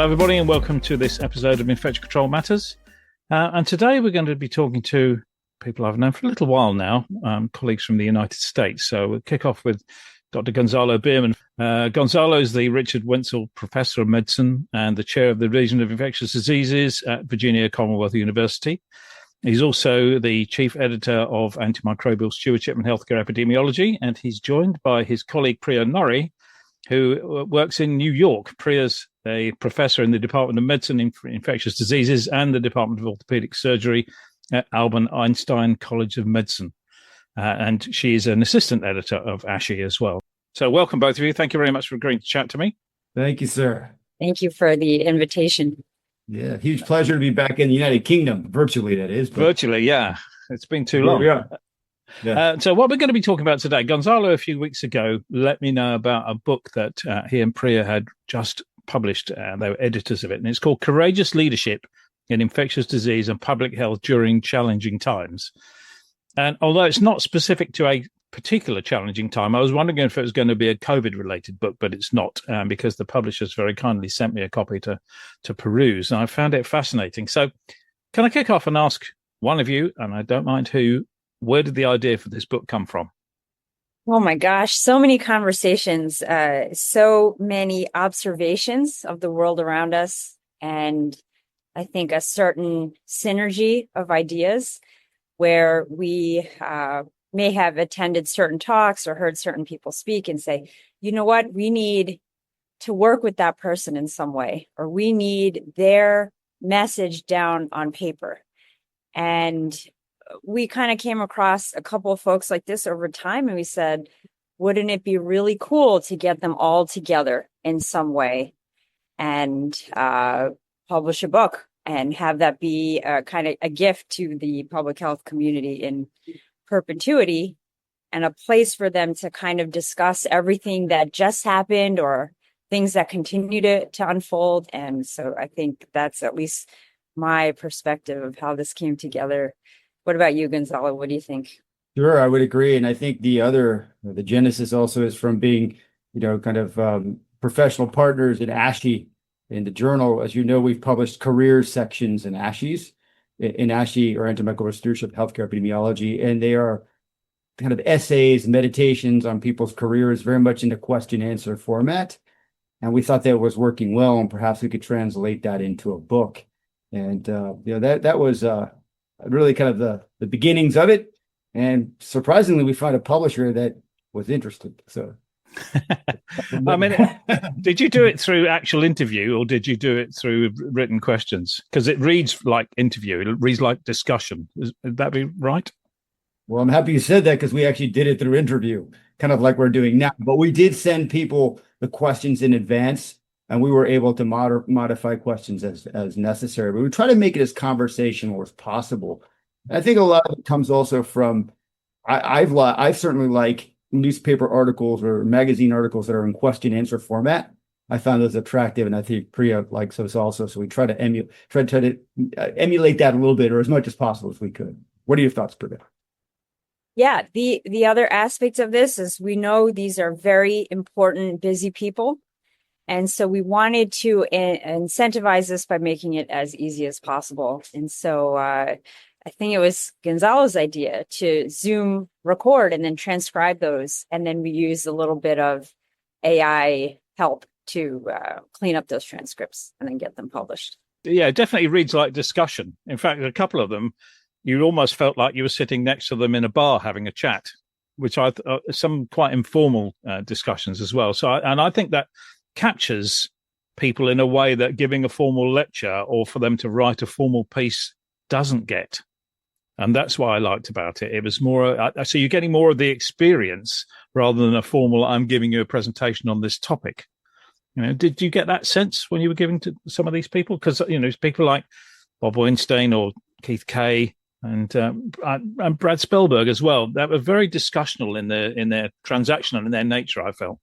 Hello, everybody, and welcome to this episode of Infectious Control Matters. And today we're going to be talking to people I've known for a little while now, colleagues from the United States. So we'll kick off with Dr. Gonzalo Bearman. Gonzalo is the Richard Wenzel Professor of Medicine and the Chair of the Division of Infectious Diseases at Virginia Commonwealth University. He's also the Chief Editor of Antimicrobial Stewardship and Healthcare Epidemiology, and he's joined by his colleague Priya Nori, who works in New York. Priya's a professor in the Department of Medicine in Infectious Diseases and the Department of Orthopedic Surgery at Albert Einstein College of Medicine. And she is an assistant editor of ASHI as well. So welcome, both of you. Thank you very much for agreeing to chat to me. Thank you, sir. Thank you for the invitation. Yeah, huge pleasure to be back in the United Kingdom, virtually, that is. Virtually, yeah. It's been too long. Yeah. So what we're going to be talking about today, Gonzalo a few weeks ago let me know about a book that he and Priya had just published. They were editors of it, and it's called Courageous Leadership in Infectious Disease and Public Health During Challenging Times. And although it's not specific to a particular challenging time, I was wondering if it was going to be a COVID-related book, but it's not, because the publishers very kindly sent me a copy to peruse, and I found it fascinating. So can I kick off and ask one of you, and I don't mind who, where did the idea for this book come from? Oh my gosh, so many conversations, so many observations of the world around us, and I think a certain synergy of ideas where we may have attended certain talks or heard certain people speak and say, you know what, we need to work with that person in some way, or we need their message down on paper. And we kind of came across a couple of folks like this over time, and we said, wouldn't it be really cool to get them all together in some way and publish a book and have that be kind of a gift to the public health community in perpetuity, and a place for them to kind of discuss everything that just happened or things that continue to unfold. And so I think that's at least my perspective of how this came together. What about you, Gonzalo? What do you think? Sure, I would agree. And I think the genesis also is from being, kind of professional partners at ASHI in the journal. As you know, we've published career sections in ASHI's, in ASHI, or Antimicrobial Stewardship, Healthcare Epidemiology. And they are kind of essays, meditations on people's careers, very much in the question answer format. And we thought that was working well, and perhaps we could translate that into a book. And, that was really kind of the beginnings of it. And surprisingly, we found a publisher that was interested. So, I mean, did you do it through actual interview, or did you do it through written questions? Because it reads like interview, it reads like discussion. Would that be right? Well, I'm happy you said that, because we actually did it through interview, kind of like we're doing now. But we did send people the questions in advance, and we were able to modify questions as necessary. But we try to make it as conversational as possible. And I think a lot of it comes also from, I've certainly like newspaper articles or magazine articles that are in question answer format. I found those attractive, and I think Priya likes those also. So we try to emulate that a little bit, or as much as possible as we could. What are your thoughts, Priya? Yeah, the other aspect of this is we know these are very important, busy people. And so we wanted to incentivize this by making it as easy as possible. And so I think it was Gonzalo's idea to Zoom record and then transcribe those. And then we use a little bit of AI help to clean up those transcripts and then get them published. Yeah, it definitely reads like discussion. In fact, a couple of them, you almost felt like you were sitting next to them in a bar having a chat, which some quite informal discussions as well. So, I think that captures people in a way that giving a formal lecture or for them to write a formal piece doesn't get. And that's what I liked about it. It was more, so you're getting more of the experience rather than a formal, I'm giving you a presentation on this topic. Did you get that sense when you were giving to some of these people? Because, people like Bob Weinstein or Keith Kay and Brad Spellberg as well, that were very discussional in their transaction and in their nature, I felt.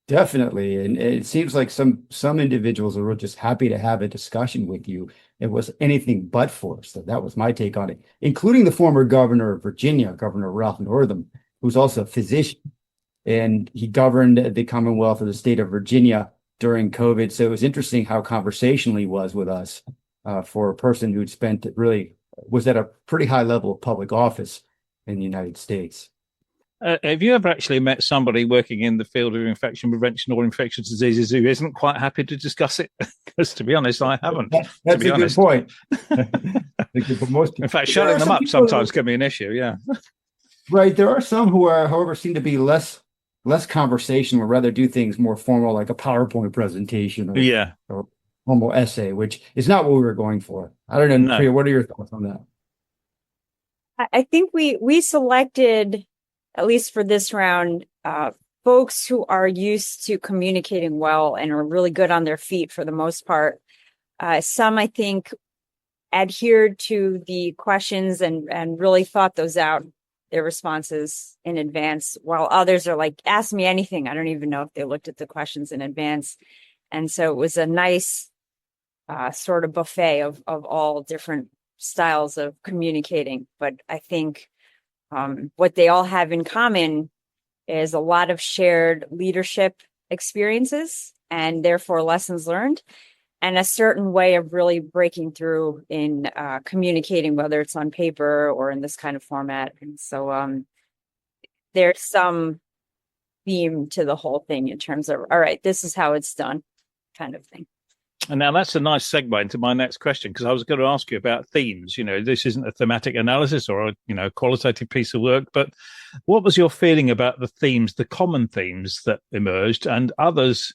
Definitely. And it seems like some individuals are just happy to have a discussion with you. It was anything but forced. So that was my take on it, including the former governor of Virginia, Governor Ralph Northam, who's also a physician. And he governed the Commonwealth of the state of Virginia during COVID. So it was interesting how conversational he was with us for a person who'd spent really was at a pretty high level of public office in the United States. Have you ever actually met somebody working in the field of infection prevention or infectious diseases who isn't quite happy to discuss it? Because to be honest, I haven't. That's a good point. But most in fact, shutting them up sometimes can be an issue. Yeah, right. There are some who are, however, seem to be less conversational, or rather do things more formal, like a PowerPoint presentation or formal essay, which is not what we were going for. I don't know, No. Priya, what are your thoughts on that? I think we selected, at least for this round, folks who are used to communicating well and are really good on their feet for the most part. Some, I think, adhered to the questions and really thought those out, their responses in advance, while others are like, ask me anything. I don't even know if they looked at the questions in advance. And so it was a nice sort of buffet of all different styles of communicating. But I think what they all have in common is a lot of shared leadership experiences and therefore lessons learned, and a certain way of really breaking through in communicating, whether it's on paper or in this kind of format. And so there's some theme to the whole thing in terms of, all right, this is how it's done kind of thing. And now that's a nice segue into my next question, because I was going to ask you about themes. This isn't a thematic analysis or a qualitative piece of work, but what was your feeling about the themes, the common themes that emerged, and others,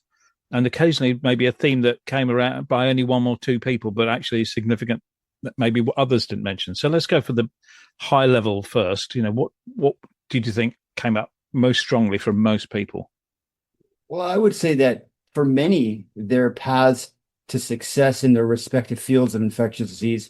and occasionally maybe a theme that came around by only one or two people, but actually significant that maybe others didn't mention? So let's go for the high level first. What did you think came up most strongly from most people? Well, I would say that for many, their paths to success in their respective fields of infectious disease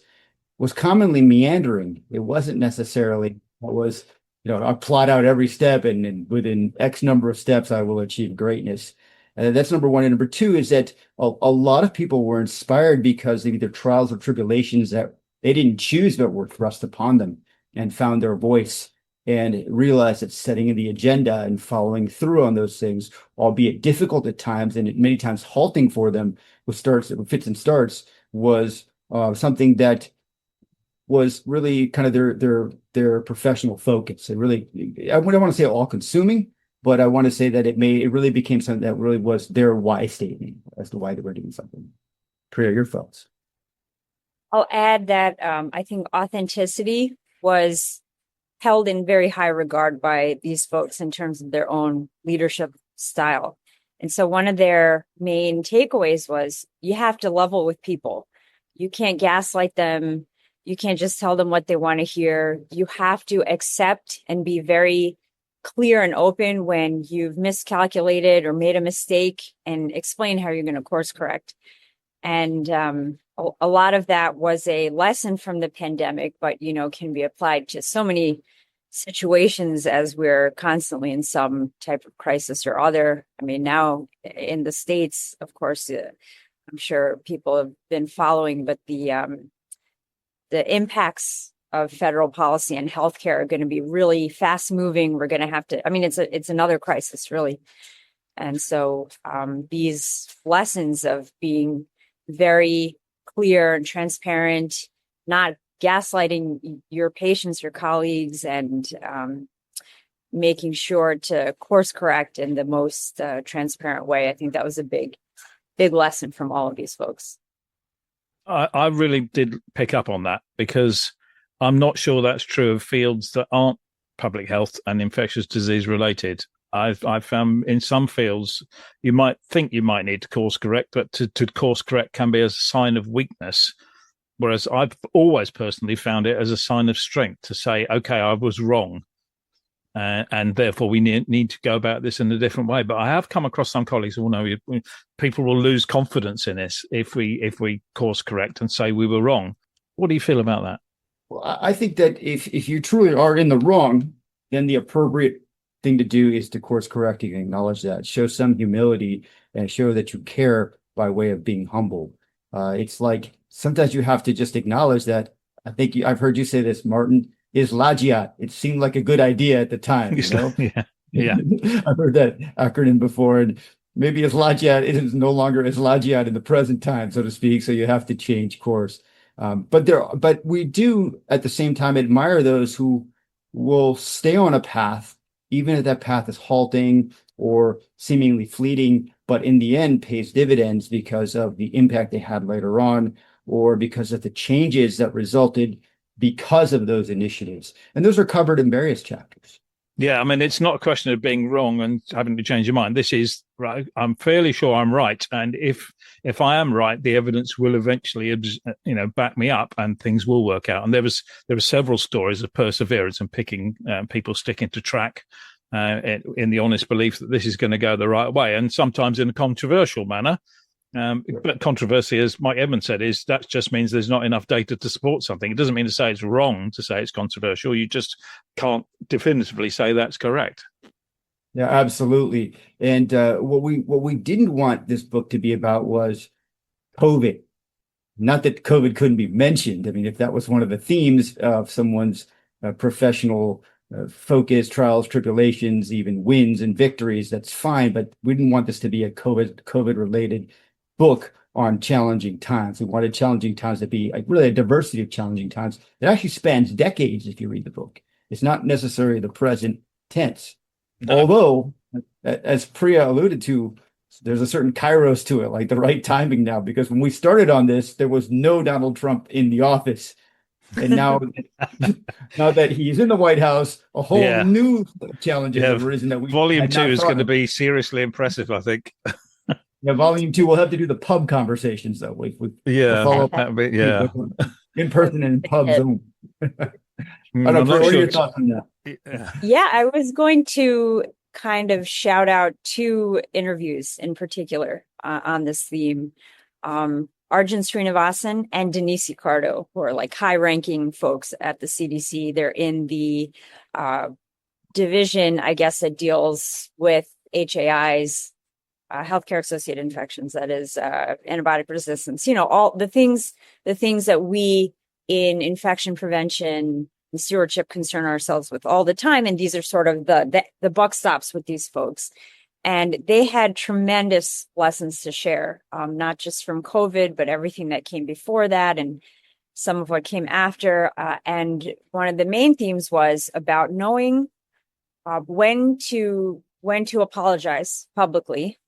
was commonly meandering. It wasn't necessarily what was, I plot out every step and within X number of steps, I will achieve greatness. That's number one. And number two is that a lot of people were inspired because of either trials or tribulations that they didn't choose, but were thrust upon them, and found their voice and realized that setting the agenda and following through on those things, albeit difficult at times and many times halting for them with fits and starts, was something that was really kind of their professional focus. It really, I wouldn't want to say all consuming, but I want to say that it really became something that really was their why statement as to why they were doing something. Priya, your thoughts? I'll add that I think authenticity was held in very high regard by these folks in terms of their own leadership style. And so one of their main takeaways was you have to level with people. You can't gaslight them. You can't just tell them what they want to hear. You have to accept and be very clear and open when you've miscalculated or made a mistake, and explain how you're going to course correct. And a lot of that was a lesson from the pandemic, but, can be applied to so many situations as we're constantly in some type of crisis or other. I mean, now in the States, of course, I'm sure people have been following, but the impacts of federal policy and healthcare are going to be really fast moving. We're going to have to, it's another crisis, really. And so these lessons of being very clear and transparent, not gaslighting your patients, your colleagues, and making sure to course correct in the most transparent way. I think that was a big lesson from all of these folks. I really did pick up on that, because I'm not sure that's true of fields that aren't public health and infectious disease related. I've found in some fields you might think you might need to course correct, but to course correct can be a sign of weakness. Whereas I've always personally found it as a sign of strength to say, okay, I was wrong. And therefore we need to go about this in a different way. But I have come across some colleagues who will know people will lose confidence in this if we course correct and say we were wrong. What do you feel about that? Well, I think that if you truly are in the wrong, then the appropriate thing to do is to course correct and acknowledge that, show some humility, and show that you care by way of being humble. It's like sometimes you have to just acknowledge that. I think I've heard you say this, Martin, is lagiat. It seemed like a good idea at the time. Yeah. I've heard that acronym before. And maybe Islagiad is no longer Islagiad in the present time, so to speak. So you have to change course. But we do at the same time admire those who will stay on a path, even if that path is halting or seemingly fleeting, but in the end pays dividends because of the impact they had later on, or because of the changes that resulted because of those initiatives. And those are covered in various chapters. Yeah, I mean, it's not a question of being wrong and having to change your mind. This is right. I'm fairly sure I'm right, and if I am right, the evidence will eventually, back me up, and things will work out. And there were several stories of perseverance and picking people sticking to track in the honest belief that this is going to go the right way, and sometimes in a controversial manner. But controversy, as Mike Edmonds said, is that just means there's not enough data to support something. It doesn't mean to say it's wrong to say it's controversial. You just can't definitively say that's correct. Yeah, absolutely. And what we didn't want this book to be about was COVID. Not that COVID couldn't be mentioned. I mean, if that was one of the themes of someone's professional focus, trials, tribulations, even wins and victories, that's fine. But we didn't want this to be a COVID related book on challenging times. We wanted challenging times to be really a diversity of challenging times. It actually spans decades if you read the book. It's not necessarily the present tense. No. Although, as Priya alluded to, there's a certain kairos to it, like the right timing now, because when we started on this, there was no Donald Trump in the office. And now, now that he's in the White House, a whole new challenges have arisen that we Volume 2 is going to be seriously impressive, I think. Yeah, volume 2, we'll have to do the pub conversations though. Follow up in person and in pub Zoom. I don't know. What are your thoughts on that? Yeah, I was going to kind of shout out 2 interviews in particular on this theme. Arjun Srinivasan and Denise Ricardo, who are like high-ranking folks at the CDC. They're in the division, I guess, that deals with HAIs, healthcare-associated infections, that is antibiotic resistance. All the things that we in infection prevention and stewardship concern ourselves with all the time. And these are sort of the buck stops with these folks. And they had tremendous lessons to share, not just from COVID, but everything that came before that and some of what came after. And one of the main themes was about knowing when to apologize publicly,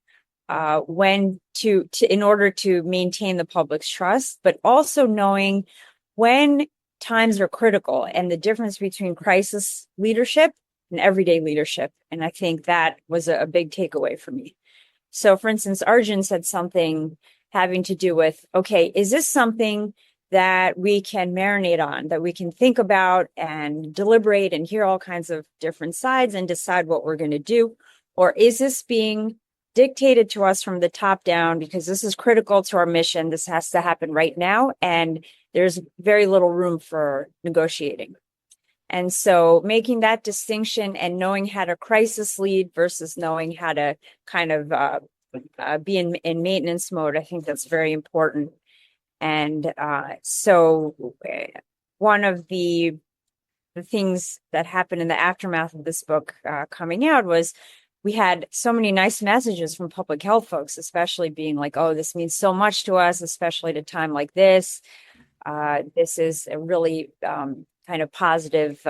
when to in order to maintain the public's trust, but also knowing when times are critical and the difference between crisis leadership and everyday leadership. And I think that was a big takeaway for me. So, for instance, Arjun said something having to do with, okay, is this something that we can marinate on, that we can think about and deliberate and hear all kinds of different sides and decide what we're going to do? Or is this being dictated to us from the top down because this is critical to our mission? This has to happen right now. And there's very little room for negotiating. And so making that distinction and knowing how to crisis lead versus knowing how to kind of be in maintenance mode, I think that's very important. And so one of the things that happened in the aftermath of this book coming out was we had so many nice messages from public health folks, especially being like, oh, this means so much to us, especially at a time like this. This is a really kind of positive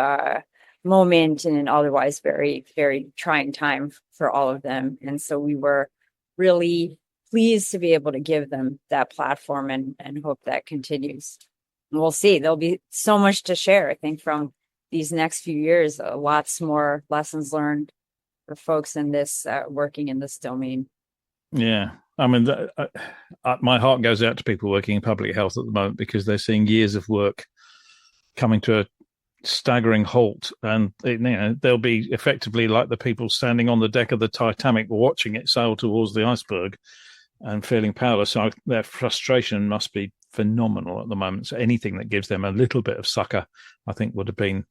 moment in an otherwise very, very trying time for all of them. And so we were really pleased to be able to give them that platform and hope that continues. And we'll see. There'll be so much to share, I think, from these next few years, lots more lessons learned for folks in this working in this domain. Yeah. I mean, my heart goes out to people working in public health at the moment because they're seeing years of work coming to a staggering halt, and they'll be effectively like the people standing on the deck of the Titanic watching it sail towards the iceberg and feeling powerless. So their frustration must be phenomenal at the moment. So anything that gives them a little bit of succor, I think, would have been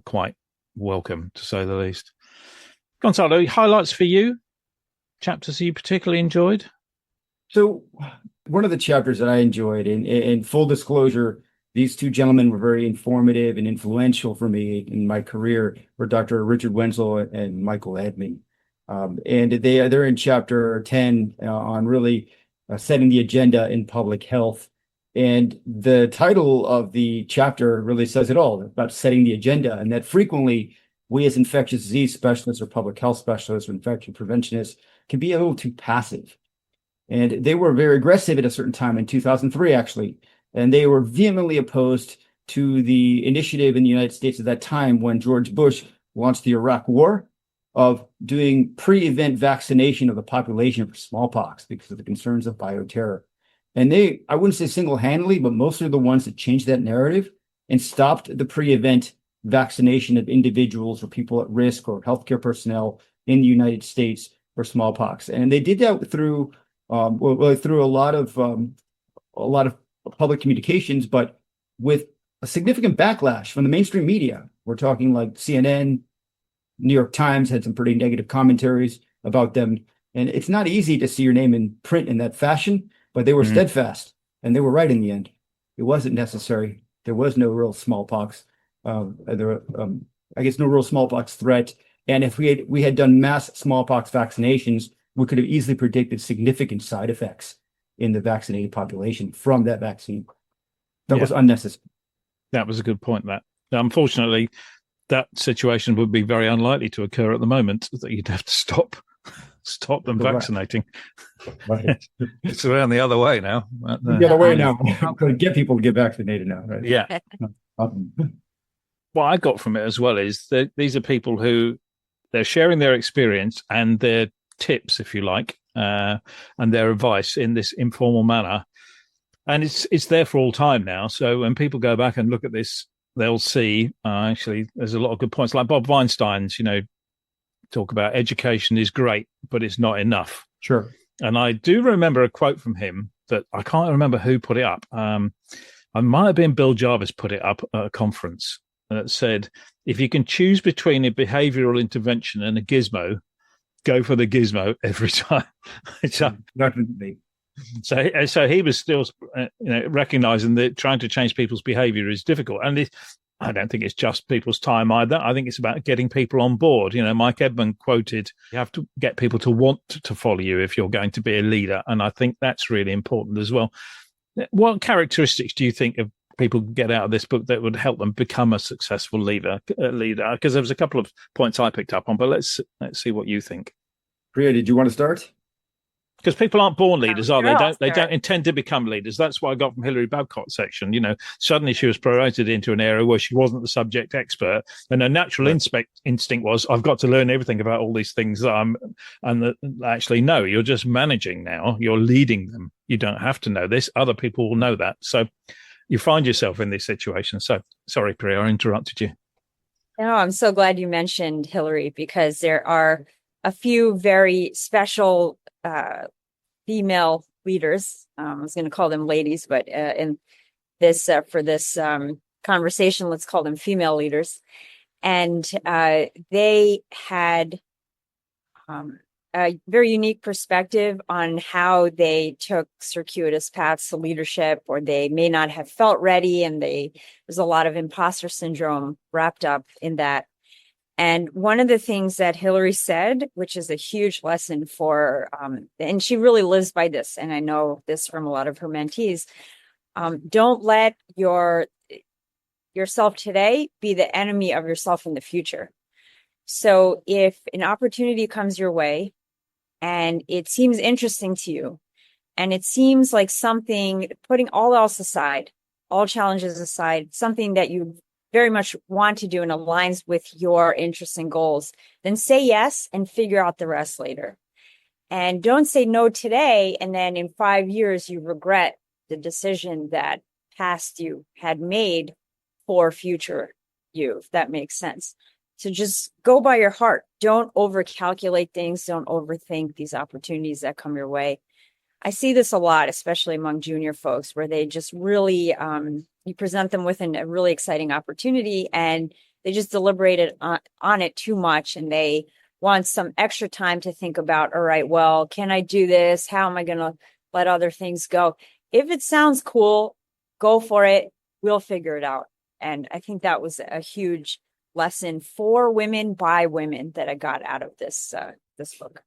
quite welcome, to say the least. Gonzalo, highlights for you? Chapters you particularly enjoyed? So one of the chapters that I enjoyed, in full disclosure, these 2 gentlemen were very informative and influential for me in my career, were Dr. Richard Wenzel and Michael Edmond. And they're in chapter 10 on really setting the agenda in public health. And the title of the chapter really says it all about setting the agenda, and that frequently we as infectious disease specialists or public health specialists or infection preventionists can be a little too passive. And they were very aggressive at a certain time in 2003, actually. And they were vehemently opposed to the initiative in the United States at that time when George Bush launched the Iraq War of doing pre-event vaccination of the population for smallpox because of the concerns of bioterror. And they, I wouldn't say single-handedly, but mostly the ones that changed that narrative and stopped the pre-event vaccination of individuals or people at risk or healthcare personnel in the United States for smallpox. And they did that through through a lot of public communications, but with a significant backlash from the mainstream media. We're talking like CNN, New York Times had some pretty negative commentaries about them. And it's not easy to see your name in print in that fashion, but they were steadfast and they were right in the end. It wasn't necessary. There was no real smallpox. I guess no real smallpox threat. And if we had done mass smallpox vaccinations, we could have easily predicted significant side effects in the vaccinated population from that vaccine. That was unnecessary. That was a good point. That unfortunately, that situation would be very unlikely to occur at the moment. That you'd have to stop them vaccinating. Right. It's around the other way now. The other way now. Get people to get vaccinated now, right? Yeah. What I got from it as well is that these are people who they're sharing their experience and their tips, if you like, and their advice in this informal manner. And it's there for all time now. So when people go back and look at this, they'll see actually there's a lot of good points. Like Bob Weinstein's, talk about education is great, but it's not enough. Sure. And I do remember a quote from him that I can't remember who put it up. I might have been Bill Jarvis put it up at a conference that said, if you can choose between a behavioral intervention and a gizmo, go for the gizmo every time. So he was still, recognizing that trying to change people's behavior is difficult. And I don't think it's just people's time either. I think it's about getting people on board. Mike Edmund quoted, you have to get people to want to follow you if you're going to be a leader. And I think that's really important as well. What characteristics do you think of people get out of this book that would help them become a successful leader? Because there was a couple of points I picked up on, but let's see what you think. Priya, did you want to start? Because people aren't born leaders, are they? They don't intend to become leaders. That's what I got from Hilary Babcock's section. Suddenly she was promoted into an area where she wasn't the subject expert, and her natural instinct was, I've got to learn everything about all these things actually, no, you're just managing now. You're leading them. You don't have to know this. Other people will know that. So you find yourself in this situation. So sorry, Priya, I interrupted you. No, I'm so glad you mentioned Hilary, because there are a few very special female leaders. I was going to call them ladies, but in this for this conversation, let's call them female leaders. And they had a very unique perspective on how they took circuitous paths to leadership, or they may not have felt ready, and there's a lot of imposter syndrome wrapped up in that. And one of the things that Hilary said, which is a huge lesson for, and she really lives by this, and I know this from a lot of her mentees, don't let yourself today be the enemy of yourself in the future. So if an opportunity comes your way and it seems interesting to you, and it seems like something, putting all else aside, all challenges aside, something that you very much want to do and aligns with your interests and goals, then say yes and figure out the rest later. And don't say no today, and then in 5 years you regret the decision that past you had made for future you, if that makes sense. So just go by your heart. Don't overcalculate things. Don't overthink these opportunities that come your way. I see this a lot, especially among junior folks, where they just really, you present them with a really exciting opportunity and they just deliberated on it too much, and they want some extra time to think about, all right, well, can I do this? How am I going to let other things go? If it sounds cool, go for it. We'll figure it out. And I think that was a huge lesson for women by women that I got out of this this book.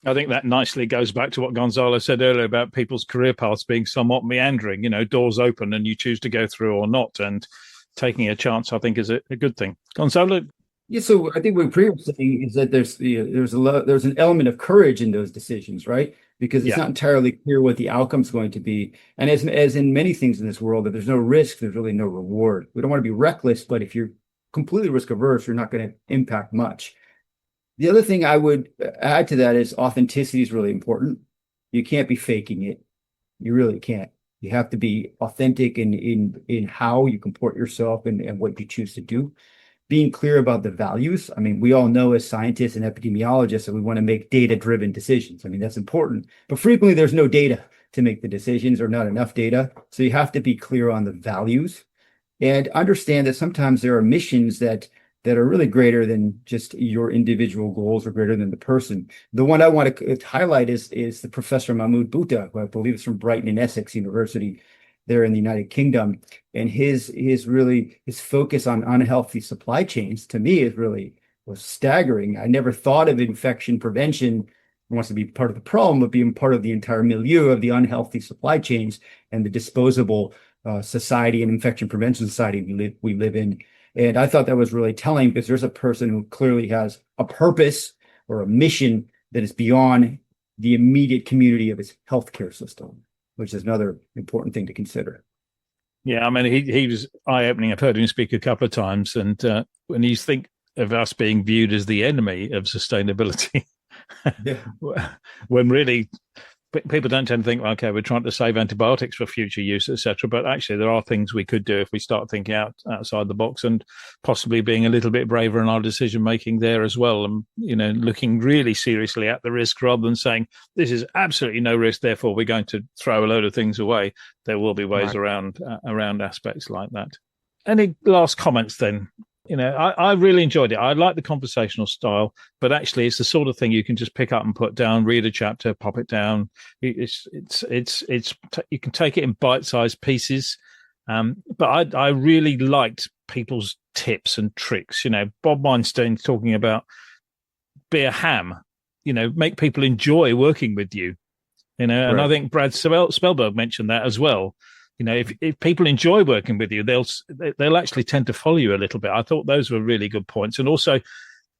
I think that nicely goes back to what Gonzalo said earlier about people's career paths being somewhat meandering, doors open and you choose to go through or not. And taking a chance, I think, is a good thing. Gonzalo? Yeah, so I think what Priya was saying is that there's an element of courage in those decisions, right? Because it's not entirely clear what the outcome's going to be. And as in many things in this world, if there's no risk, there's really no reward. We don't want to be reckless, but if you're completely risk averse, you're not going to impact much. The other thing I would add to that is authenticity is really important. You can't be faking it. You really can't. You have to be authentic in how you comport yourself and what you choose to do. Being clear about the values. I mean, we all know as scientists and epidemiologists that we want to make data-driven decisions. I mean, that's important. But frequently there's no data to make the decisions or not enough data. So you have to be clear on the values and understand that sometimes there are missions that are really greater than just your individual goals or greater than the person. The one I want to highlight is the Professor Mahmoud Bouta, who I believe is from Brighton and Essex University there in the United Kingdom. And his focus on unhealthy supply chains to me was staggering. I never thought of infection prevention wants to be part of the problem, but being part of the entire milieu of the unhealthy supply chains and the disposable society and infection prevention society we live in. And I thought that was really telling because there's a person who clearly has a purpose or a mission that is beyond the immediate community of his healthcare system, which is another important thing to consider. Yeah, I mean, he was eye-opening. I've heard him speak a couple of times. And when you think of us being viewed as the enemy of sustainability, when really people don't tend to think, okay, we're trying to save antibiotics for future use, etc. But actually, there are things we could do if we start thinking outside the box and possibly being a little bit braver in our decision making there as well. And looking really seriously at the risk rather than saying this is absolutely no risk, therefore we're going to throw a load of things away. There will be ways around aspects like that. Any last comments then? I really enjoyed it. I like the conversational style, but actually it's the sort of thing you can just pick up and put down, read a chapter, pop it down. It's you can take it in bite-sized pieces. But I really liked people's tips and tricks. Bob Weinstein talking about be a ham, make people enjoy working with you. And I think Brad Spellberg mentioned that as well. If people enjoy working with you, they'll actually tend to follow you a little bit. I thought those were really good points. And also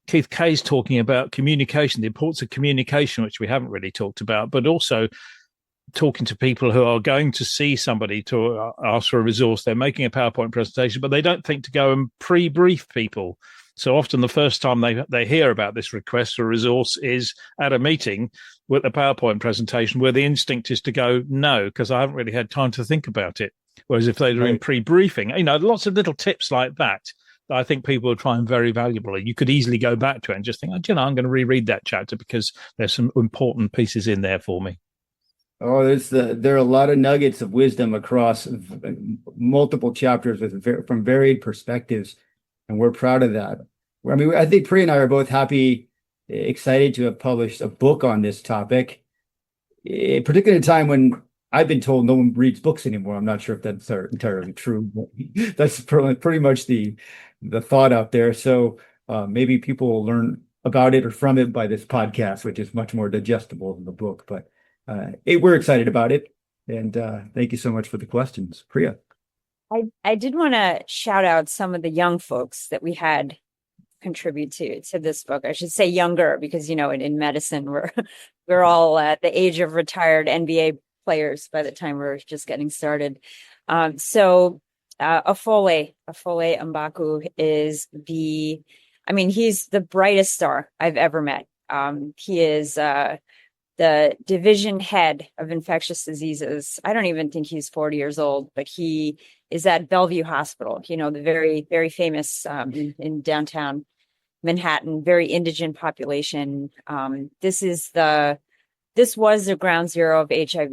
Keith Kay's talking about communication, the importance of communication, which we haven't really talked about, but also talking to people who are going to see somebody to ask for a resource. They're making a PowerPoint presentation, but they don't think to go and pre-brief people. So often the first time they hear about this request for a resource is at a meeting with a PowerPoint presentation where the instinct is to go, no, because I haven't really had time to think about it. Whereas if they're in pre-briefing, lots of little tips like that I think people will find very valuable. You could easily go back to it and just think, I'm going to reread that chapter because there's some important pieces in there for me. Oh, there are a lot of nuggets of wisdom across multiple chapters from varied perspectives. And we're proud of that. I mean, I think Priya and I are both excited to have published a book on this topic, particularly at a time when I've been told no one reads books anymore. I'm not sure if that's entirely true, but that's pretty much the thought out there. So maybe people will learn about it or from it by this podcast, which is much more digestible than the book. But we're excited about it. And thank you so much for the questions, Priya. I did want to shout out some of the young folks that we had contribute to this book. I should say younger because, in medicine, we're all at the age of retired NBA players by the time we're just getting started. So Afole Mbaku is he's the brightest star I've ever met. He is the division head of infectious diseases. I don't even think he's 40 years old, but he is at Bellevue Hospital, the very, very famous in downtown Manhattan, very indigent population. This was the ground zero of HIV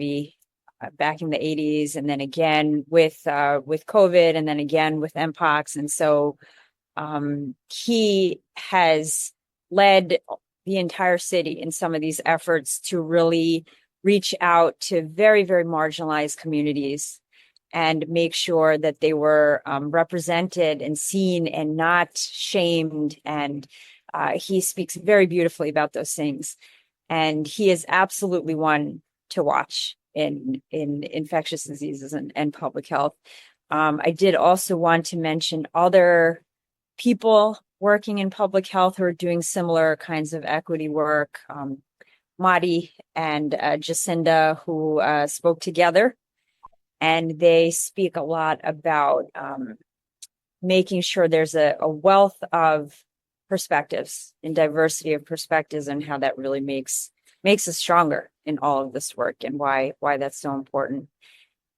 back in the 80s, and then again with COVID, and then again with Mpox. And so he has led the entire city in some of these efforts to really reach out to very, very marginalized communities and make sure that they were represented and seen and not shamed. And He speaks very beautifully about those things. And he is absolutely one to watch in infectious diseases and public health. I did also want to mention other people working in public health who are doing similar kinds of equity work. Madi and Jacinda, who spoke together, and they speak a lot about making sure there's a wealth of perspectives and diversity of perspectives, and how that really makes us stronger in all of this work, and why that's so important.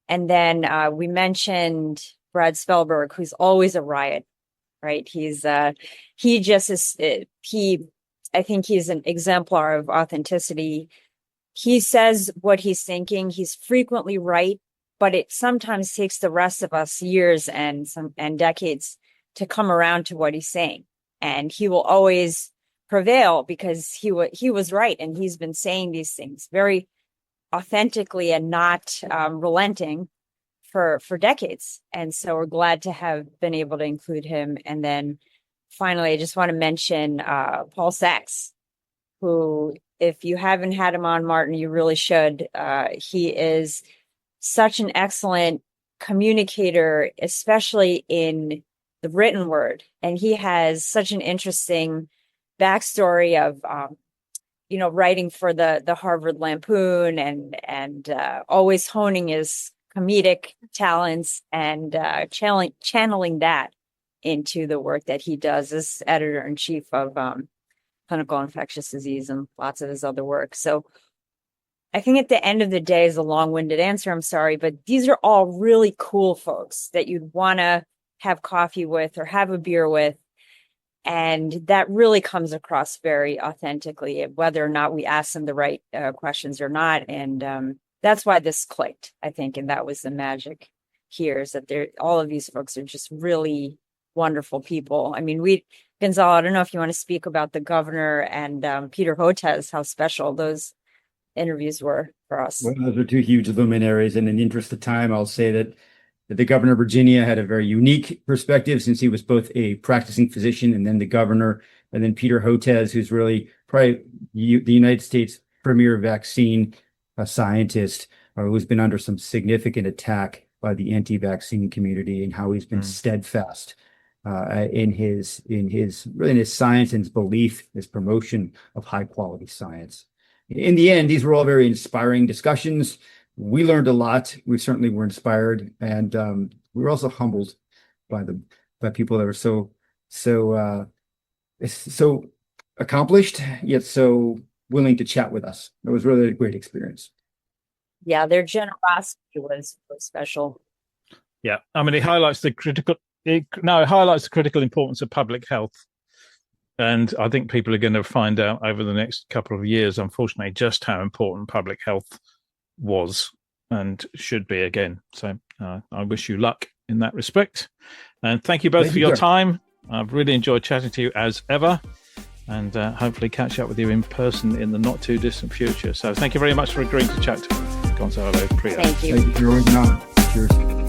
And then we mentioned Brad Spellberg, who's always a riot, right? He just is, I think he's an exemplar of authenticity. He says what he's thinking. He's frequently right, but it sometimes takes the rest of us years and decades to come around to what he's saying. And he will always prevail because he was right, and he's been saying these things very authentically and not relenting for decades. And so we're glad to have been able to include him. And then finally, I just want to mention Paul Sachs, who, if you haven't had him on, Martin, you really should. He is such an excellent communicator, especially in the written word. And he has such an interesting backstory of, writing for the Harvard Lampoon and always honing his comedic talents and channeling that into the work that he does as editor-in-chief of clinical infectious disease and lots of his other work. So I think at the end of the day is a long-winded answer, I'm sorry, but these are all really cool folks that you'd want to have coffee with or have a beer with. And that really comes across very authentically, whether or not we ask them the right questions or not. And that's why this clicked, I think. And that was the magic here, is that all of these folks are just really wonderful people. I mean, Gonzalo, I don't know if you want to speak about the governor and Peter Hotez, how special those interviews were for us. Well, those are two huge luminaries. And in the interest of time, I'll say that the governor of Virginia had a very unique perspective, since he was both a practicing physician and then the governor. And then Peter Hotez, who's really probably the United States premier vaccine scientist, who's been under some significant attack by the anti-vaccine community, and how he's been steadfast in his science and his belief, his promotion of high quality science. In the end, these were all very inspiring discussions. We learned a lot. We certainly were inspired, and we were also humbled by people that were so accomplished, yet so willing to chat with us. It was really a great experience. Yeah, their generosity was special. Yeah, I mean, it highlights the critical importance of public health. And I think people are going to find out over the next couple of years, unfortunately, just how important public health was and should be again. So I wish you luck in that respect. And thank you both for your time. I've really enjoyed chatting to you as ever, and hopefully catch up with you in person in the not too distant future. So thank you very much for agreeing to chat to Gonzalo, Priya. Thank you. Thank you for joining on. Cheers.